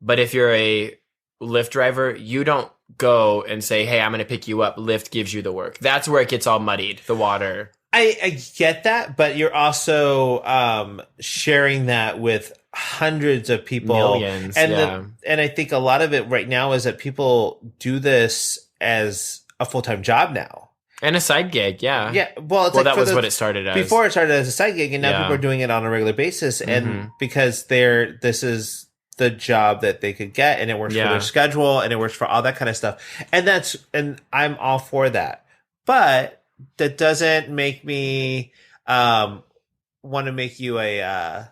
but if you're a Lyft driver, you don't go and say, "Hey, I'm going to pick you up." Lyft gives you the work. That's where it gets all muddied. The water. I get that, but you're also sharing that with hundreds of people, millions, and I think a lot of it right now is that people do this as a full-time job now and a side gig. Yeah. Well, that was what it started as. Before it started as a side gig, and now people are doing it on a regular basis, and because this is the job that they could get, and it works for their schedule, and it works for all that kind of stuff, and I'm all for that, but that doesn't make me want to make you an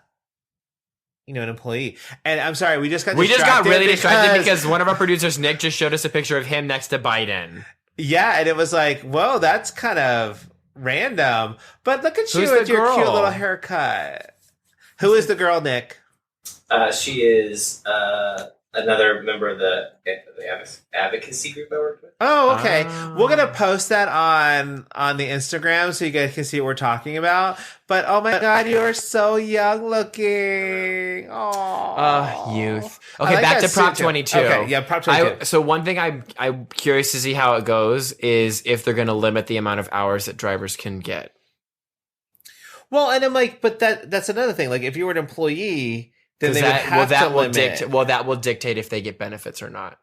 employee. And I'm sorry, we just got really distracted because one of our producers, Nick, just showed us a picture of him next to Biden. Yeah, and it was like, whoa, that's kind of random. But look at you with your cute little haircut. Who is the girl, Nick? She is another member of the advocacy group I worked with. Oh, okay. We're going to post that on the Instagram so you guys can see what we're talking about. But oh my God, you are so young looking. Oh, youth. Okay, back to Prop 22. Okay, yeah, Prop 22. So one thing I'm curious to see how it goes is if they're going to limit the amount of hours that drivers can get. Well, and I'm like, but that's another thing. Like if you were an employee, then they would have to limit. That will dictate if they get benefits or not.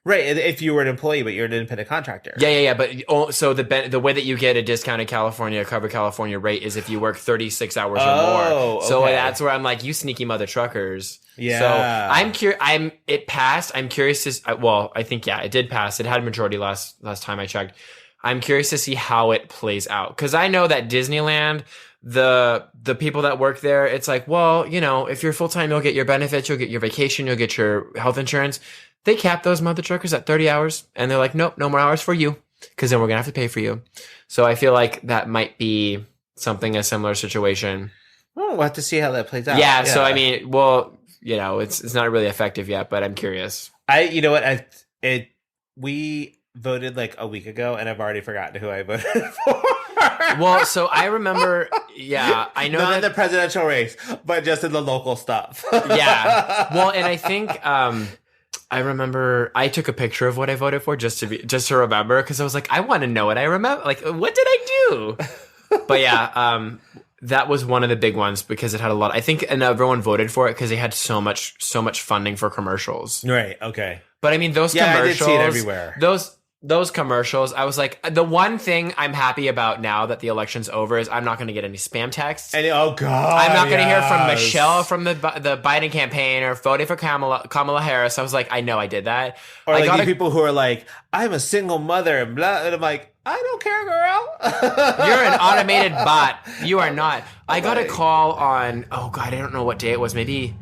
Right, if you were an employee, but you're an independent contractor. Yeah. But so the way that you get a discounted Cover California rate is if you work 36 hours or more. So that's where I'm like, you sneaky mother truckers. Yeah. So it passed. I'm curious to. I think it did pass. It had a majority last time I checked. I'm curious to see how it plays out because I know that Disneyland. The people that work there, it's like, well, if you're full-time, you'll get your benefits, you'll get your vacation, you'll get your health insurance. They cap those mother truckers at 30 hours and they're like, nope, no more hours for you because then we're going to have to pay for you. So I feel like that might be a similar situation. Well, we'll have to see how that plays out. Yeah. So, I mean, it's not really effective yet, but I'm curious. We voted like a week ago and I've already forgotten who I voted for. Well, so I remember, I know not in the presidential race, but just in the local stuff. Yeah. Well, and I think I remember I took a picture of what I voted for just to remember because I was like, I want to know what I remember. Like, what did I do? But that was one of the big ones because it had a lot. I think, and everyone voted for it because they had so much funding for commercials. Right. Okay. But I mean, those commercials. I did see it everywhere. those commercials, I was like, the one thing I'm happy about now that the election's over is I'm not going to get any spam texts. And, oh, God. I'm not going to hear from Michelle from the Biden campaign or voting for Kamala Harris. I was like, I know I did that. Or like these people who are like, I'm a single mother and blah. And I'm like, I don't care, girl. You're an automated bot. You are not. I got a call on, oh God, I don't know what day it was. Maybe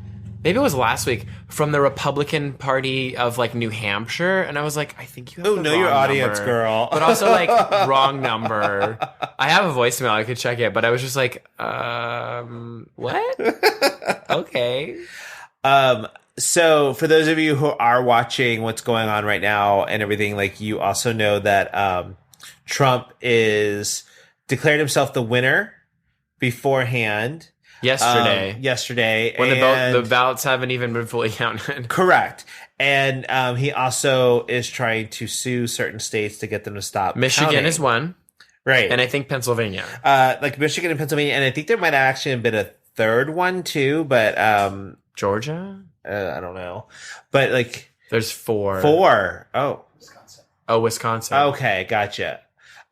it was last week from the Republican Party of like New Hampshire. And I was like, I think you have the know wrong your audience, number. girl. But also like wrong number. I have a voicemail. I could check it. But I was just like, what? Okay. So for those of you who are watching what's going on right now and everything, like you also know that Trump is declared himself the winner beforehand. Yesterday. When the ballots haven't even been fully counted. Correct. And he also is trying to sue certain states to get them to stop Michigan counting. is one. Right. And I think Pennsylvania. Like Michigan and Pennsylvania. And I think there might have actually been a third one too, but Georgia? I don't know. But like there's four. Oh. Wisconsin. Okay, gotcha.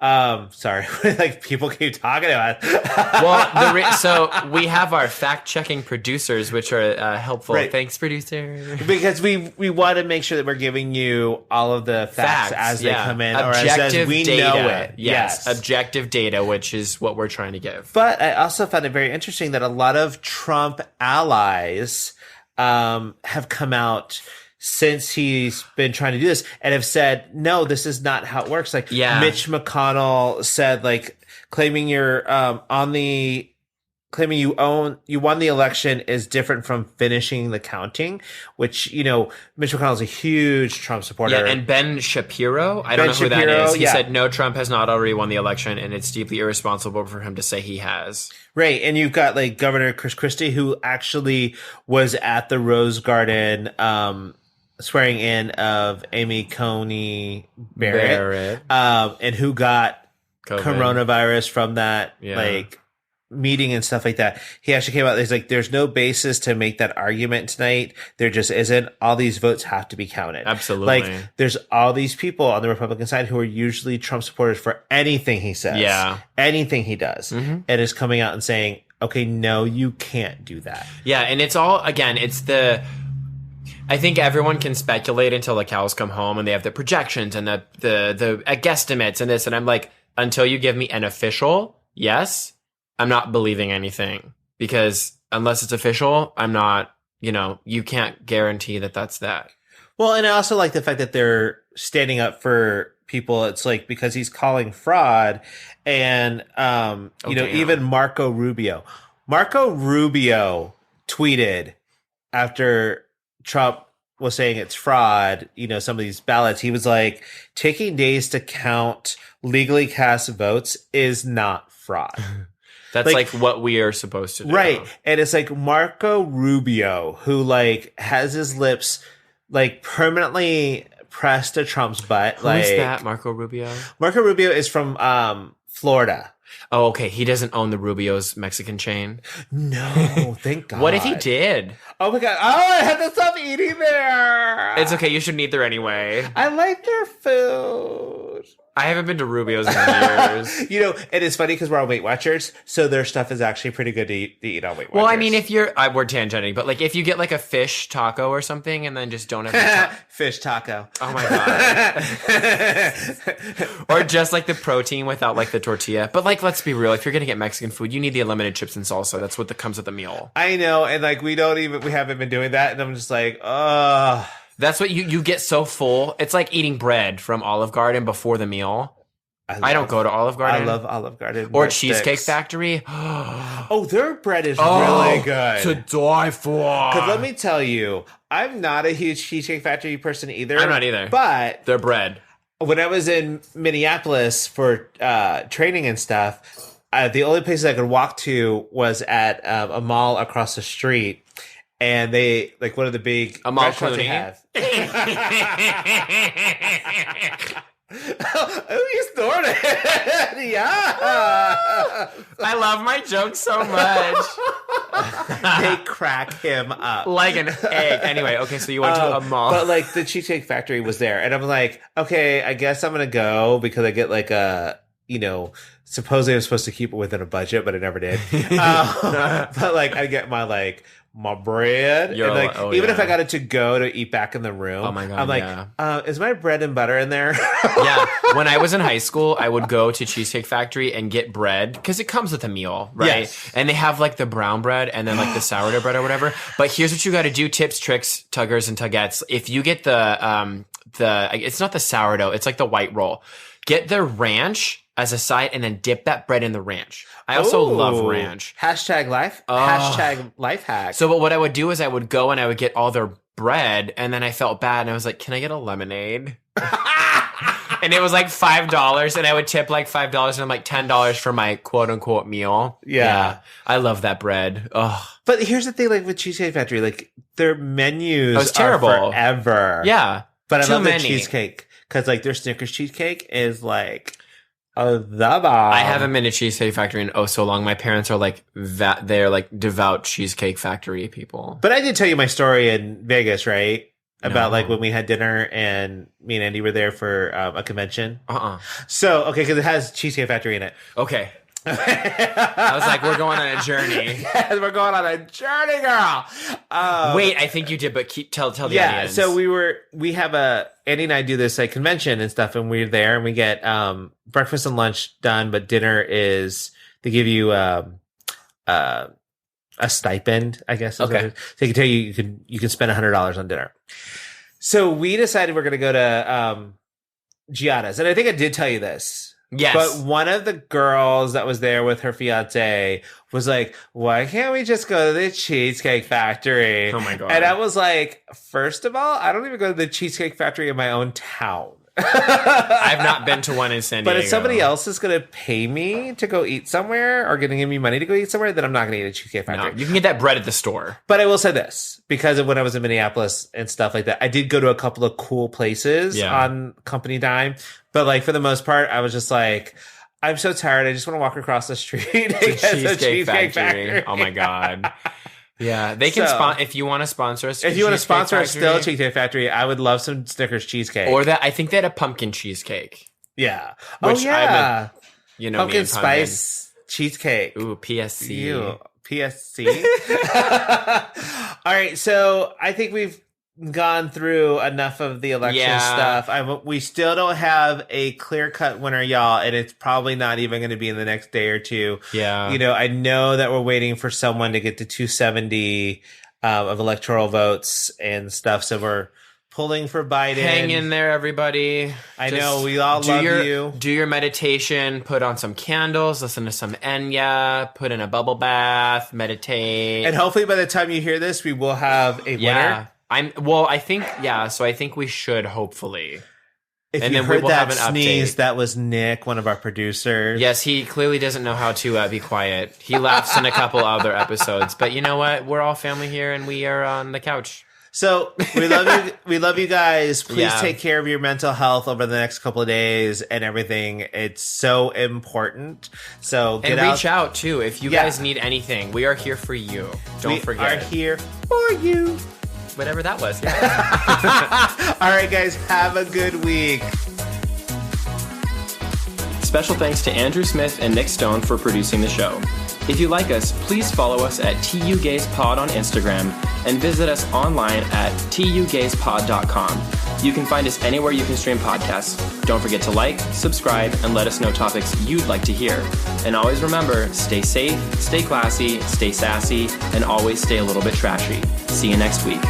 Sorry, like people keep talking about it. Well, so we have our fact-checking producers, which are helpful. Right. Thanks, producer. Because we want to make sure that we're giving you all of the facts as they come in, objective or as we data. know it. Yes, objective data, which is what we're trying to give. But I also found it very interesting that a lot of Trump allies have come out since he's been trying to do this and have said, no, this is not how it works. Like Mitch McConnell said, like claiming claiming you won the election is different from finishing the counting, which, you know, Mitch McConnell's a huge Trump supporter. Yeah, and Ben Shapiro, I don't know who that is. He said, no, Trump has not already won the election, and it's deeply irresponsible for him to say he has. Right, and you've got like Governor Chris Christie, who actually was at the Rose Garden swearing in of Amy Coney Barrett. And who got COVID. Coronavirus from that like meeting and stuff like that. He actually came out. He's like, "There's no basis to make that argument tonight. There just isn't. All these votes have to be counted." Absolutely. Like, there's all these people on the Republican side who are usually Trump supporters for anything he says, anything he does, and is coming out and saying, "Okay, no, you can't do that." Yeah, and it's all again. It's the. I think everyone can speculate until the cows come home, and they have the projections and the guesstimates and this. And I'm like, until you give me an official yes, I'm not believing anything, because unless it's official, I'm not, you can't guarantee that that's that. Well, and I also like the fact that they're standing up for people. It's like, because he's calling fraud, and, even Marco Rubio tweeted after Trump was saying it's fraud, some of these ballots, he was like, taking days to count legally cast votes is not fraud. That's like what we are supposed to do. Right. And it's like Marco Rubio, who like has his lips like permanently pressed to Trump's butt. Who's that, Marco Rubio? Marco Rubio is from Florida. Oh, okay. He doesn't own the Rubio's Mexican chain. No, thank God. What if he did? Oh my God. Oh, I had to stop eating there. It's okay. You shouldn't eat there anyway. I like their food. I haven't been to Rubio's in years. And it's funny because we're on Weight Watchers, so their stuff is actually pretty good to eat on Weight Watchers. Well, I mean, if we're tangenting, but like if you get like a fish taco or something and then just don't have fish taco. Oh my God. Or just like the protein without like the tortilla. But like, let's be real. If you're going to get Mexican food, you need the unlimited chips and salsa. That's what comes with the meal. I know. And like, we haven't been doing that. And I'm just like, ugh. That's what you get so full. It's like eating bread from Olive Garden before the meal. I don't go to Olive Garden. I love Olive Garden. Or Cheesecake Factory. Oh, their bread is really good. To die for. Because let me tell you, I'm not a huge Cheesecake Factory person either. I'm not either. But their bread. When I was in Minneapolis for training and stuff, the only places I could walk to was at a mall across the street. And they, like, one of the big restaurants they have. Oh, you snorted. Yeah. I love my jokes so much. They crack him up. Like an egg. Anyway, okay, so you went to a mall. But like the Cheesecake Factory was there. And I'm like, okay, I guess I'm going to go because I get like a, supposedly I was supposed to keep it within a budget, but I never did. But like I get my bread. You're and like, like, oh, even yeah. if I got it to go to eat back in the room, Oh my God, I'm like, is my bread and butter in there? Yeah. When I was in high school, I would go to Cheesecake Factory and get bread because it comes with a meal, right? Yes. And they have like the brown bread and then like the sourdough bread or whatever. But here's what you got to do: tips, tricks, tuggers, and tuggettes. If you get the it's not the sourdough, it's like the white roll. Get the ranch as a side and then dip that bread in the ranch. I also love ranch. Hashtag life hack. So, but what I would do is I would go and I would get all their bread, and then I felt bad, and I was like, "Can I get a lemonade?" And it was like $5, and I would tip like $5, and I'm like $10 for my quote unquote meal. Yeah. I love that bread. Oh, But here's the thing, like with Cheesecake Factory, like their menus was terrible. are forever. yeah. But I Too love many. the cheesecake because like their Snickers cheesecake is like the bomb. I haven't been to Cheesecake Factory in so long. My parents are like they're like devout Cheesecake Factory people. But I did tell you my story in Vegas, right? About No. like when we had dinner and me and Andy were there for a convention. So, okay, because it has Cheesecake Factory in it. Okay. I was like, we're going on a journey. Yes, we're going on a journey, girl. Wait, I think you did, but tell the audience. So we have Andy and I do this like convention and stuff, and we're there and we get breakfast and lunch done, but dinner is they give you a stipend, I guess. Okay. So they can tell you can spend $100 on dinner. So we decided we're going to go to Giada's, and I think I did tell you this. Yes. But one of the girls that was there with her fiance was like, why can't we just go to the Cheesecake Factory? Oh my God. And I was like, first of all, I don't even go to the Cheesecake Factory in my own town. I've not been to one in San Diego. But if somebody else is going to pay me to go eat somewhere or going to give me money to go eat somewhere, then I'm not going to eat at Cheesecake Factory. No, you can get that bread at the store. But I will say this, because of when I was in Minneapolis and stuff like that, I did go to a couple of cool places on company dime. But like for the most part, I was just like, I'm so tired. I just want to walk across the street and get some Cheesecake Factory. Oh my God. Yeah, they can if you want to sponsor us. If you want to sponsor us Factory, still Cheesecake Factory, I would love some Snickers cheesecake. or that I think they had a pumpkin cheesecake. Yeah. Which yeah. You know, Pumpkin me and spice cheesecake. Ooh, PSC. Ew. PSC. All right, so I think we've gone through enough of the election stuff. We still don't have a clear-cut winner, y'all, and it's probably not even going to be in the next day or two. Yeah. I know that we're waiting for someone to get to 270 of electoral votes and stuff, so we're pulling for Biden. Hang in there, everybody. I know, we all love you. Do your meditation, put on some candles, listen to some Enya, put in a bubble bath, meditate. And hopefully by the time you hear this, we will have a winner. So I think we should, hopefully. If and you then heard we will that have an sneeze, update. that was Nick, one of our producers. Yes, he clearly doesn't know how to be quiet. He laughs in a couple other episodes, but you know what? We're all family here, and we are on the couch. So we love you. We love you guys. Please Yeah. take care of your mental health over the next couple of days and everything. It's so important. So get And reach out too if you Yeah. guys need anything. We are here for you. Don't We forget. are here for you. Whatever that was. Yeah. All right, guys. Have a good week. Special thanks to Andrew Smith and Nick Stone for producing the show. If you like us, please follow us at tugayspod on Instagram and visit us online at tugayspod.com. You can find us anywhere you can stream podcasts. Don't forget to like, subscribe, and let us know topics you'd like to hear. And always remember, stay safe, stay classy, stay sassy, and always stay a little bit trashy. See you next week.